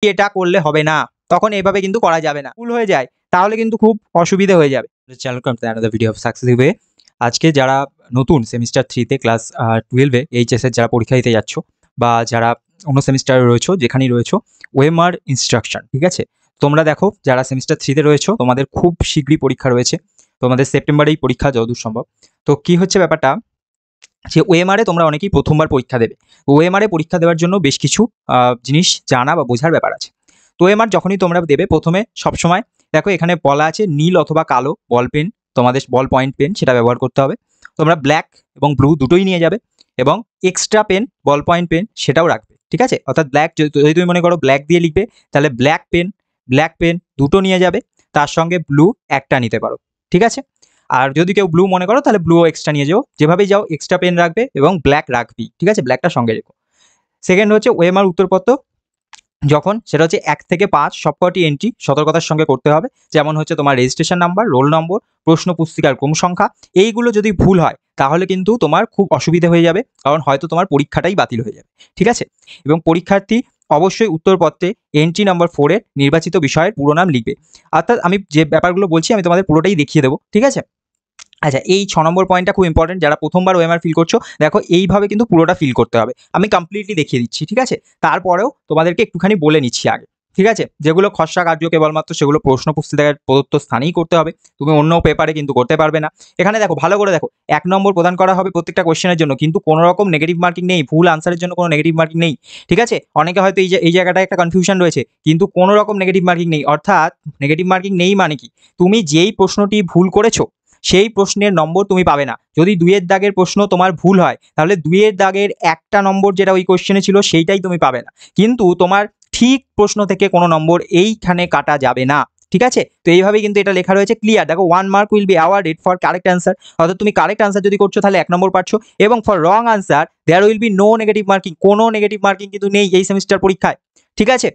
এটা করলে হবে না, তখন এইভাবে কিন্তু করা যাবে না, ভুল হয়ে যায় তাহলে কিন্তু খুব অসুবিধা হয়ে যাবে। Channel another video of success way. আজকে যারা নতুন সেমিস্টার 3-তে ক্লাস 12-এ এইচএসের যারা পরীক্ষা দিতে যাচ্ছ বা যারা অন্য সেমিস্টারে রয়েছো, যেখানেই রয়েছো, ওএমআর ইনস্ট্রাকশন, ঠিক আছে? তোমরা দেখো যারা সেমিস্টার 3-তে রয়েছো তোমাদের খুব শীঘ্রই পরীক্ষা রয়েছে, তোমাদের সেপ্টেম্বরেই পরীক্ষা যতদূর সম্ভব। তো কি হচ্ছে ব্যাপারটা, যে ওএমআরে তোমরা অনেকেই প্রথমবার পরীক্ষা দেবে। ওএমআরে পরীক্ষা দেওয়ার জন্য বেশ কিছু জিনিস জানা বা বোঝার ব্যাপার আছে। তো ওএমআর যখনই তোমরা দেবে প্রথমে সবসময় দেখো এখানে বলা আছে নীল অথবা কালো বল পেন, তোমাদের বল পয়েন্ট পেন সেটা ব্যবহার করতে হবে। তোমরা ব্ল্যাক এবং ব্লু দুটোই নিয়ে যাবে এবং extra pen ball point pen সেটাও রাখবে, ঠিক আছে? অর্থাৎ ব্ল্যাক যদি তুমি মনে করো ব্ল্যাক দিয়ে লিখবে তাহলে ব্ল্যাক পেন দুটো নিয়ে যাবে, তার সঙ্গে ব্লু একটা নিতে পারো, ঠিক আছে? আর যদি কেউ ব্লু মনে করো তাহলে ব্লুও এক্সট্রা নিয়ে যাও, যেভাবেই যাও এক্সট্রা পেন রাখবে এবং ব্ল্যাক রাখবি, ঠিক আছে? ব্ল্যাকটা সঙ্গে রেখো। সেকেন্ড হচ্ছে ওএমআর উত্তরপত্র যখন সেটা হচ্ছে 1 থেকে 5 সবকটি এন্ট্রি সতর্কতার সঙ্গে করতে হবে, যেমন হচ্ছে তোমার রেজিস্ট্রেশন নাম্বার, রোল নম্বর, প্রশ্ন পুস্তিকার ক্রম সংখ্যা, এইগুলো যদি ভুল হয় তাহলে কিন্তু তোমার খুব অসুবিধা হয়ে যাবে, কারণ হয়তো তোমার পরীক্ষাটাই বাতিল হয়ে যাবে, ঠিক আছে? এবং পরীক্ষার্থী অবশ্যই উত্তরপত্রে এন্ট্রি নাম্বার 4 এর নির্বাচিত বিষয়ের পুরো নাম লিখবে। অর্থাৎ আমি যে ব্যাপারগুলো বলছি আমি তোমাদের পুরোটাই দেখিয়ে দেবো, ঠিক আছে? আচ্ছা, এই 6 নম্বর পয়েন্টটা খুব ইম্পর্টেন্ট, যারা প্রথমবার ওএমআর ফিল করছো দেখো এইভাবে কিন্তু পুরোটা ফিল করতে হবে। আমি কমপ্লিটলি দেখিয়ে দিচ্ছি, ঠিক আছে? তারপরেও তোমাদেরকে একটুখানি বলে নিচ্ছি আগে, ঠিক আছে? যেগুলো খসড়া কার্য কেবলমাত্র সেগুলো প্রশ্ন পুস্তিকার প্রদত্ত স্থানেই করতে হবে, তুমি অন্য পেপারে কিন্তু করতে পারবে না। এখানে দেখো ভালো করে দেখো, 1 নম্বর প্রদান করা হবে প্রত্যেকটা কোশ্চেনের জন্য, কিন্তু কোনো রকম নেগেটিভ মার্কিং নেই, ভুল আনসারের জন্য কোনো নেগেটিভ মার্কিং নেই, ঠিক আছে? অনেকে হয়তো এই জায়গাটায় একটা কনফিউশন রয়েছে, কিন্তু কোনো রকম নেগেটিভ মার্কিং নেই। অর্থাৎ নেগেটিভ মার্কিং নেই মানে কি, তুমি যেই প্রশ্নটি ভুল করেছো সেই প্রশ্নের নম্বর তুমি পাবে না। যদি 2 এর দাগের প্রশ্ন তোমার ভুল হয় তাহলে 2 এর দাগের একটা নম্বর যেটা ওই কোশ্চেনে ছিল সেইটাই তুমি পাবে না, কিন্তু তোমার ঠিক প্রশ্ন থেকে কোনো নম্বর এইখানে কাটা যাবে না, ঠিক আছে? তো এইভাবেই কিন্তু এটা লেখা রয়েছে ক্লিয়ার। দেখো 1 mark will be awarded for correct answer, অর্থাৎ তুমি কারেক্ট অ্যান্সার যদি করছো তাহলে 1 নম্বর পাচ্ছ, এবং for wrong answer there will be no negative marking, কোনো নেগেটিভ মার্কিং কিন্তু নেই এই সেমিস্টার পরীক্ষায়, ঠিক আছে?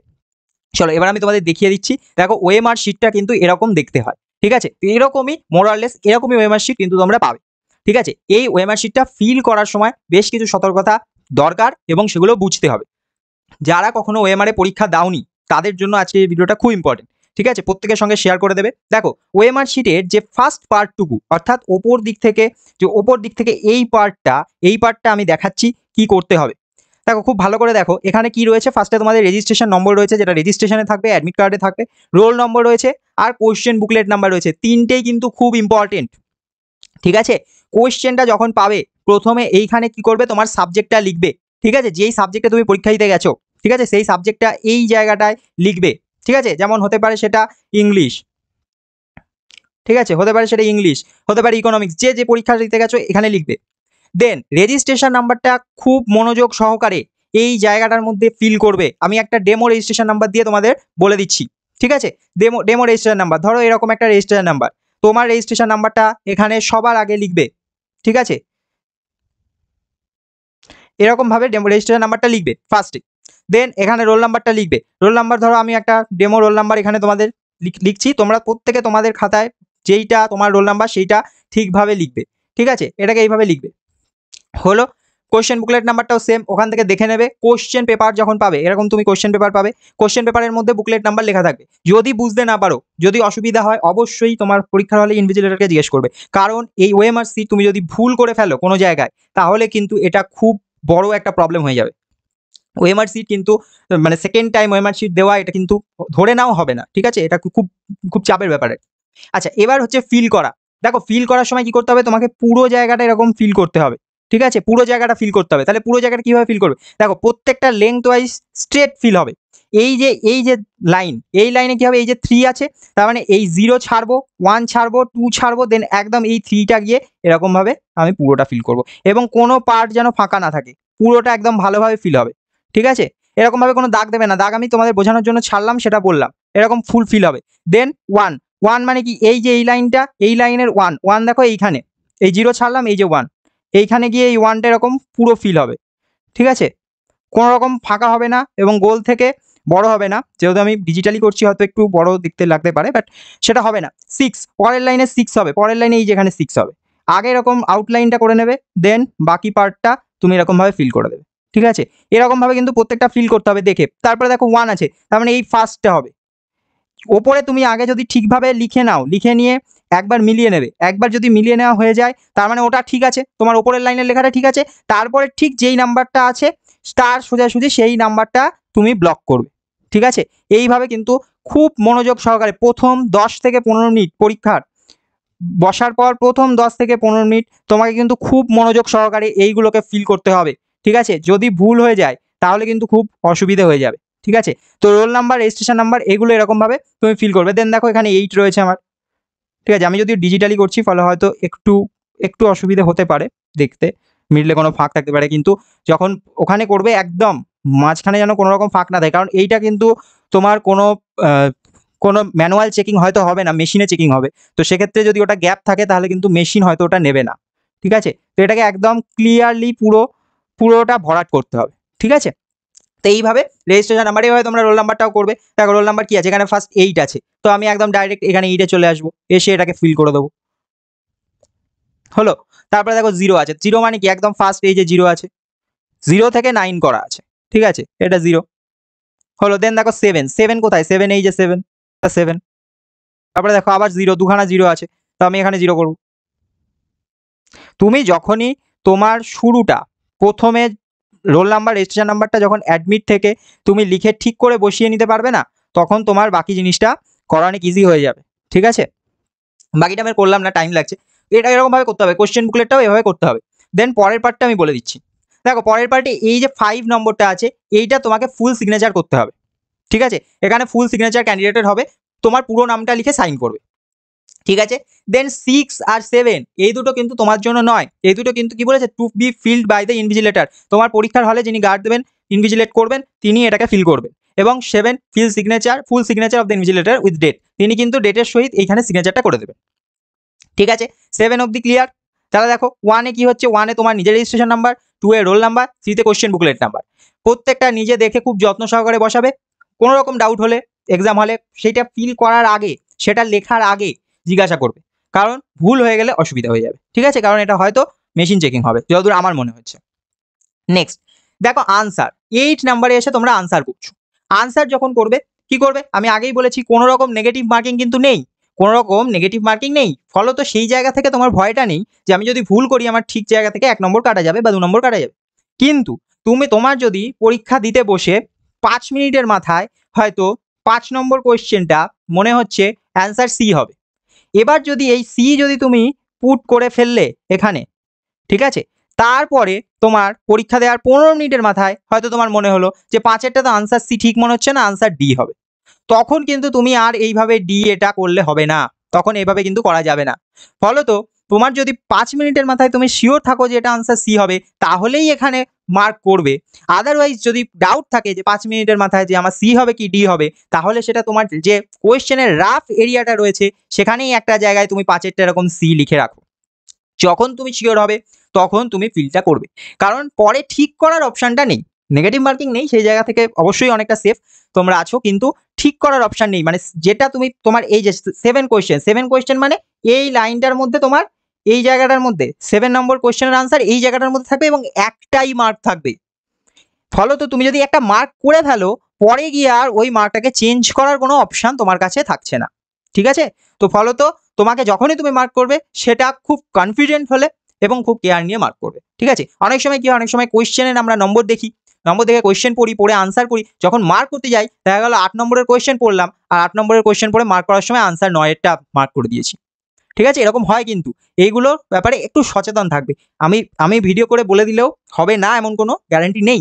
চলো এবার আমি তোমাদের দেখিয়ে দিচ্ছি। দেখো ওএমআর শিটটা কিন্তু এরকম দেখতে হয়, ঠিক আছে? তো এরকমই মোরাললেস এরকমই ওএমআর শিট কিন্তু তোমরা পাবে, ঠিক আছে? এই ওএমআর শিটটা ফিল করার সময় বেশ কিছু সতর্কতা দরকার এবং সেগুলো বুঝতে হবে। যারা কখনো ওএমআর এ পরীক্ষা দাওনি তাদের জন্য আজকে এই ভিডিওটা খুব ইম্পর্টেন্ট, ঠিক আছে? প্রত্যেকের সঙ্গে শেয়ার করে দেবে। দেখো ওএমআর শিটের যে ফার্স্ট পার্টটুকু, অর্থাৎ ওপর দিক থেকে এই পার্টটা আমি দেখাচ্ছি কি করতে হবে। দেখো খুব ভালো করে দেখো, এখানে কি রয়েছে, ফার্স্টে তোমাদের রেজিস্ট্রেশন নম্বর রয়েছে, যেটা রেজিস্ট্রেশনে থাকবে, অ্যাডমিট কার্ডে থাকবে, রোল নম্বর রয়েছে আর কোশ্চেন বুকলেট নাম্বার রয়েছে, তিনটেই কিন্তু খুব ইম্পর্টেন্ট, ঠিক আছে? কোশ্চেনটা যখন পাবে প্রথমে এইখানে কি করবে, তোমার সাবজেক্টটা লিখবে, ঠিক আছে? যেই সাবজেক্টে তুমি পরীক্ষা দিতে গেছো, ঠিক আছে, সেই সাবজেক্টটা এই জায়গাটায় লিখবে, ঠিক আছে? যেমন হতে পারে সেটা ইংলিশ, ঠিক আছে, হতে পারে সেটা ইংলিশ, হতে পারে ইকোনমিক্স, যে পরীক্ষা দিতে গেছো এখানে লিখবে। দেন রেজিস্ট্রেশন নাম্বারটা খুব মনোযোগ সহকারে এই জায়গাটার মধ্যে ফিল করবে। আমি একটা ডেমো রেজিস্ট্রেশন নাম্বার দিয়ে তোমাদের বলে দিচ্ছি, ঠিক আছে? ডেমো রেজিস্ট্রেশন নাম্বার, ধরো এরকম একটা রেজিস্ট্রেশন নাম্বার, তোমার রেজিস্ট্রেশন নাম্বারটা এখানে সবার আগে লিখবে, ঠিক আছে? এরকম ভাবে ডেমো রেজিস্ট্রেশন নাম্বারটা লিখবে ফার্স্টে। দেন এখানে রোল নাম্বারটা লিখবে, রোল নাম্বার ধরো আমি একটা ডেমো রোল নাম্বার এখানে তোমাদের লিখছি, তোমরা প্রত্যেকে তোমাদের খাতায় যেইটা তোমার রোল নাম্বার সেইটা ঠিকভাবে লিখবে, ঠিক আছে? এটাকে এইভাবে লিখবে, হলো। কোশ্চেন বুকলেট নাম্বারটাও সেম, ওখান থেকে দেখে নেবে। কোশ্চেন পেপার যখন পাবে, এরকম তুমি কোশ্চেন পেপার পাবে, কোশ্চেন পেপারের মধ্যে বুকলেট নাম্বার লেখা থাকবে। যদি বুঝতে না পারো, যদি অসুবিধা হয়, অবশ্যই তোমার পরীক্ষার হলে ইনভিজিলেটরকে জিজ্ঞেস করবে, কারণ এই ওএমআর সিট তুমি যদি ভুল করে ফেলো কোনো জায়গায় তাহলে কিন্তু এটা খুব বড় একটা প্রবলেম হয়ে যাবে। ওএমআর সিট কিন্তু মানে সেকেন্ড টাইম ওএমআর সিট দেওয়া এটা কিন্তু ধরে নাও হবে না, ঠিক আছে? এটা খুব খুব চাপের ব্যাপারে। আচ্ছা, এবার হচ্ছে ফিল করা। দেখো ফিল করার সময় কি করতে হবে, তোমাকে পুরো জায়গাটা এরকম ফিল করতে হবে, ঠিক আছে? পুরো জায়গাটা ফিল করতে হবে। তাহলে পুরো জায়গাটা কিভাবে ফিল করবে, দেখো প্রত্যেকটা লেংথ ওয়াইজ স্ট্রেট ফিল হবে। এই যে লাইন, এই লাইনে কি হবে, এই যে 3 আছে তার মানে এই 0 ছাড়বো, 1 ছাড়বো, 2 ছাড়বো, দেন একদম এই 3টা গিয়ে এরকম ভাবে আমি পুরোটা ফিল করব, এবং কোনো পার্ট যেন ফাঁকা না থাকে, পুরোটা একদম ভালোভাবে ফিল হবে, ঠিক আছে? এরকম ভাবে কোনো দাগ দেবে না, দাগ আমি তোমাদের বোঝানোর জন্য ছাড়লাম, সেটা বললাম। এরকম ফুল ফিল হবে। দেন 1 মানে কি, এই যে এই লাইনটা, এই লাইনের 1 দেখো এইখানে, এই 0 ছাড়লাম, এই যে 1 এইখানে গিয়ে এই 1টা এরকম পুরো ফিল হবে, ঠিক আছে? কোনো রকম ফাঁকা হবে না এবং গোল থেকে বড় হবে না, যেহেতু আমি ডিজিটালি করছি হয়তো একটু বড় দেখতে লাগতে পারে, বাট সেটা হবে না। 6 পরের লাইনে 6 হবে, পরের লাইনে এই যেখানে 6 হবে, আগে এরকম আউটলাইনটা করে নেবে, দেন বাকি পার্টটা তুমি এরকম ভাবে ফিল করে দেবে, ঠিক আছে, এরকমভাবে কিন্তু প্রত্যেকটা ফিল করতে হবে দেখে। তারপরে দেখো 1 আছে, তার মানে এই ফার্স্টটা হবে। ওপরে তুমি আগে যদি ঠিকভাবে লিখে নাও, লিখে নিয়ে একবার মিলিয়ে নেবে। একবার যদি মিলিয়ে নেওয়া হয়ে যায় তার মানে ওটা ঠিক আছে, তোমার ওপরের লাইনের লেখাটা ঠিক আছে। তারপরে ঠিক যেই নাম্বারটা আছে স্টার সোজাসুজি সেই নাম্বারটা তুমি ব্লক করবে। ঠিক আছে, এইভাবে কিন্তু খুব মনোযোগ সহকারে প্রথম 10 থেকে 15 মিনিট পরীক্ষার বসার পর প্রথম 10 থেকে 15 মিনিট তোমাকে কিন্তু খুব মনোযোগ সহকারে এইগুলোকে ফিল করতে হবে। ঠিক আছে, যদি ভুল হয়ে যায় তাহলে কিন্তু খুব অসুবিধা হয়ে যাবে। ঠিক আছে, তো রোল নাম্বার, রেজিস্ট্রেশন নাম্বার এগুলো এরকমভাবে তুমি ফিল করবে। দেন দেখো এখানে 8 রয়েছে আমার। ঠিক আছে, আমি যদি ডিজিটালি করছি ফলে হয়তো একটু অসুবিধা হতে পারে দেখতে, মিডলে কোনো ফাঁক থাকতে পারে, কিন্তু যখন ওখানে করবে একদম মাঝখানে যেন কোনো রকম ফাঁক না থাকে, কারণ এইটা কিন্তু তোমার কোনো ম্যানুয়াল চেকিং হয়তো হবে না, মেশিনে চেকিং হবে। তো সেক্ষেত্রে যদি ওটা গ্যাপ থাকে তাহলে কিন্তু মেশিন হয়তো ওটা নেবে না। ঠিক আছে, তো এটাকে একদম ক্লিয়ারলি পুরোটা ভরাট করতে হবে। ঠিক আছে, তো এইভাবে রেজিস্ট্রেশন নাম্বার, এইভাবে তোমরা রোল নাম্বারটাও করবে। দেখো রোল নাম্বার কি আছে, এখানে ফার্স্ট 8 আছে, তো আমি একদম ডাইরেক্ট এখানে 8-এ চলে আসবো, এসে এটাকে ফিল করে দেবো। হলো, তারপরে দেখো 0 আছে। 0 মানে কি, একদম ফার্স্ট এই যে 0 আছে, 0 থেকে 9 করা আছে। ঠিক আছে, এটা 0 হলো। দেন দেখো 7 কোথায়, 7 এই যে 7। তারপরে দেখো আবার 0, দুখানা 0 আছে, তো আমি এখানে 0 করব। তুমি যখনই তোমার শুরুটা প্রথমে রোল নাম্বার, রেজিস্ট্রেশন নাম্বারটা যখন অ্যাডমিট থেকে তুমি লিখে ঠিক করে বসিয়ে নিতে পারবে না, তখন তোমার বাকি জিনিসটা করা অনেক ইজি হয়ে যাবে। ঠিক আছে, বাকিটা আমি করলাম না, টাইম লাগছে। এটা এরকমভাবে করতে হবে, কোশ্চেন বুকলেটটাও এভাবে করতে হবে। দেন পরের পার্টটা আমি বলে দিচ্ছি। দেখো পরের পার্টে এই যে 5 নম্বরটা আছে, এইটা তোমাকে ফুল সিগনেচার করতে হবে। ঠিক আছে, এখানে ফুল সিগনেচার ক্যান্ডিডেটের হবে, তোমার পুরো নামটা লিখে সাইন করবে। ঠিক আছে, দেন 6 আর 7 এই দুটো কিন্তু তোমার জন্য নয়, এই দুটো কিন্তু কি বলেছে, to be filled by the invigilator. তোমার পরীক্ষার হলে যিনি গার্ড দেবেন, ইনভিজিলেট করবেন, তিনি এটাকে ফিল করবেন। এবং 7 full signature of the invigilator with date, তিনি কিন্তু ডেটের সহিত এইখানে সিগনেচারটা করে দেবেন। ঠিক আছে, 7 অবধি ক্লিয়ার। তাহলে দেখো 1-এ কি হচ্ছে, 1-এ তোমার নিজের রেজিস্ট্রেশন নাম্বার, 2-এ রোল নাম্বার, 3-তে কোশ্চেন বুকলেট নাম্বার। প্রত্যেকটা নিজে দেখে খুব যত্ন সহকারে বসাবে। কোনো রকম ডাউট হলে এক্সাম হলে সেটা ফিল করার আগে, সেটা লেখার আগে জিজ্ঞাসা করবে, কারণ ভুল হয়ে গেলে অসুবিধা হয়ে যাবে। ঠিক আছে, কারণ এটা হয়তো মেশিন চেকিং হবে যতদূর আমার মনে হচ্ছে। নেক্সট দেখো আনসার, 8 নাম্বারে এসে তোমরা আনসার করছো। আনসার যখন করবে কি করবে, আমি আগেই বলেছি কোনো রকম নেগেটিভ মার্কিং কিন্তু নেই, কোনো রকম নেগেটিভ মার্কিং নেই। ফলত সেই জায়গা থেকে তোমার ভয়টা নেই যে আমি যদি ভুল করি আমার ঠিক জায়গা থেকে 1 নম্বর কাটা যাবে বা 2 নম্বর কাটা যাবে। কিন্তু তোমার যদি পরীক্ষা দিতে বসে 5 মিনিটের মাথায় হয়তো 5 নম্বর কোয়েশ্চেনটা মনে হচ্ছে অ্যান্সার সি হবে, এবার যদি এই সি যদি তুমি পুট করে ফেললে এখানে, ঠিক আছে, তারপরে তোমার পরীক্ষা দেওয়ার 15 মিনিটের মাথায় হয়তো তোমার মনে হলো যে 5-এরটা তো আনসার সি ঠিক মনে হচ্ছে না, আনসার ডি হবে, তখন কিন্তু তুমি আর এইভাবে ডি এটা করলে হবে না, তখন এইভাবে কিন্তু করা যাবে না। ফলত তোমার যদি 5 মিনিটের মাথায় তুমি শিওর থাকো যে এটা আনসার সি হবে, তাহলেই এখানে মার্ক করবে। আদারওয়াইজ যদি ডাউট থাকে যে 5 মিনিটের মাথায় যে আমার সি হবে কি ডি হবে, তাহলে সেটা তোমার যে কোয়েশ্চেনের রাফ এরিয়াটা রয়েছে সেখানেই একটা জায়গায় তুমি 5-এরটা এরকম সি লিখে রাখো। যখন তুমি শিওর হবে তখন তুমি ফিলটা করবে, কারণ পরে ঠিক করার অপশানটা নেই, নেগেটিভ মার্কিং নেই, সেই জায়গা থেকে অবশ্যই অনেকটা সেফ তোমরা আছো, কিন্তু ঠিক করার অপশান নেই। মানে যেটা তোমার এই যে 7 কোয়েশ্চেন মানে এই লাইনটার মধ্যে তোমার এই জায়গাটার মধ্যে 7 নম্বর কোয়েশ্চেনের আনসার এই জায়গাটার মধ্যে থাকবে এবং একটাই মার্ক থাকবে। ফলত তুমি যদি একটা মার্ক করে ফেলো, পরে গিয়ে আর ওই মার্কটাকে চেঞ্জ করার কোনো অপশান তোমার কাছে থাকছে না। ঠিক আছে, তো ফলত তোমাকে যখনই তুমি মার্ক করবে সেটা খুব কনফিডেন্ট হলে এবং খুব কেয়ার নিয়ে মার্ক করবে। ঠিক আছে, অনেক সময় কি হয়, অনেক সময় কোয়েশ্চেনের আমরা নম্বর দেখি, নম্বর দেখে কোয়েশ্চেন পড়ে আনসার করি, যখন মার্ক করতে যাই দেখা গেল 8 নম্বরের কোয়েশ্চেন পড়লাম আর 8 নম্বরের কোয়েশ্চেন পড়ে মার্ক করার সময় আনসার 9-এরটা মার্ক করে দিয়েছি। ঠিক আছে, এরকম হয়, কিন্তু এইগুলোর ব্যাপারে একটু সচেতন থাকবে। আমি ভিডিও করে বলে দিলেও হবে না এমন কোনো গ্যারান্টি নেই,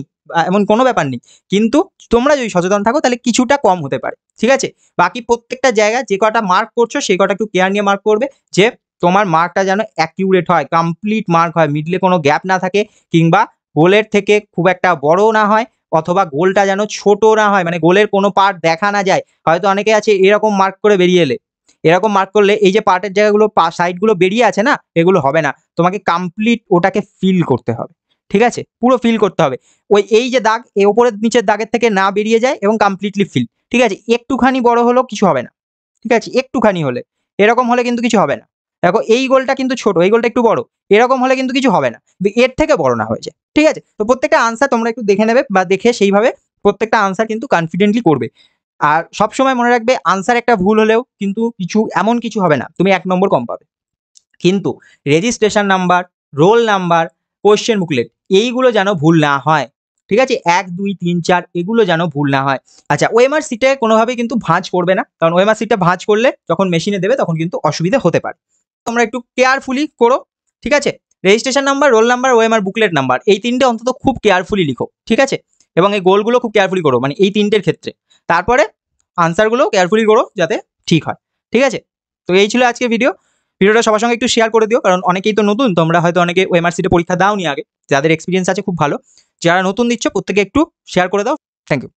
এমন কোনো ব্যাপার নেই, কিন্তু তোমরা যদি সচেতন থাকো তাহলে কিছুটা কম হতে পারে। ঠিক আছে, বাকি প্রত্যেকটা জায়গায় যে কটা মার্ক করছো সেই কটা একটু কেয়ার নিয়ে মার্ক করবে, যে তোমার মার্কটা যেন অ্যাকিউরেট হয়, কমপ্লিট মার্ক হয়, মিডলে কোনো গ্যাপ না থাকে, কিংবা গোলের থেকে খুব একটা বড় না হয়, অথবা গোলটা যেন ছোট না হয়, মানে গোলের কোনো পার্ট দেখা না যায়। হয়তো অনেকে আছে এরকম মার্ক করে বেরিয়ে এলে, এরকম মার্ক করলে এই যে পার্টের জায়গাগুলো সাইডগুলো বেরিয়ে আছে না, এগুলো হবে না, তোমাকে কমপ্লিট ওটাকে ফিল করতে হবে। ঠিক আছে, পুরো ফিল করতে হবে, এই যে দাগ এই ওপরের নিচের দাগের থেকে না বেরিয়ে যায় এবং কমপ্লিটলি ফিল। ঠিক আছে, একটুখানি বড় হলেও কিছু হবে না, ঠিক আছে, একটুখানি হলে, এরকম হলে কিন্তু কিছু হবে না। দেখো এই গোলটা কিন্তু ছোট, এই গোলটা একটু বড়, এরকম হলে কিন্তু কিছু হবে না, কিন্তু এর থেকে বড় না হয়ে যায়। ঠিক আছে, তো প্রত্যেকটা আনসার তোমরা একটু দেখে নেবে বা দেখে সেইভাবে প্রত্যেকটা আনসার কিন্তু কনফিডেন্টলি করবে। আর সবসময় মনে রাখবে আনসার একটা ভুল হলেও কিন্তু এমন কিছু হবে না, তুমি 1 নম্বর কম পাবে। কিন্তু registration number, roll number, question booklet এইগুলো যেন ভুল না হয়। ঠিক আছে, 1 2 3 4 এগুলো যেন ভুল না হয়। আচ্ছা, ওএমআর সিটে কোনোভাবেই কিন্তু ভাঁজ করবে না, কারণ ওএমআর সিটটা ভাঁজ করলে যখন মেশিনে দেবে তখন কিন্তু অসুবিধা হতে পারে। তোমরা একটু কেয়ারফুলি করো। ঠিক আছে, registration number, roll number, OMR booklet number এই তিনটে অন্তত খুব কেয়ারফুলি লিখো। ঠিক আছে, এবং এই গোলগুলো খুব কেয়ারফুলি করো, মানে এই তিনটের ক্ষেত্রে। তারপরে আনসারগুলো কেয়ারফুলি করো যাতে ঠিক হয়। ঠিক আছে, তো এই ছিল আজকে ভিডিওটা সবার সঙ্গে একটু শেয়ার করে দিও, কারণ অনেকেই তো নতুন, তোমরা হয়তো অনেকে ওএমআর সিটে পরীক্ষা দাওনি আগে, যাদের এক্সপিরিয়েন্স আছে খুব ভালো, যারা নতুন দিচ্ছ প্রত্যেকে একটু শেয়ার করে দাও। Thank you.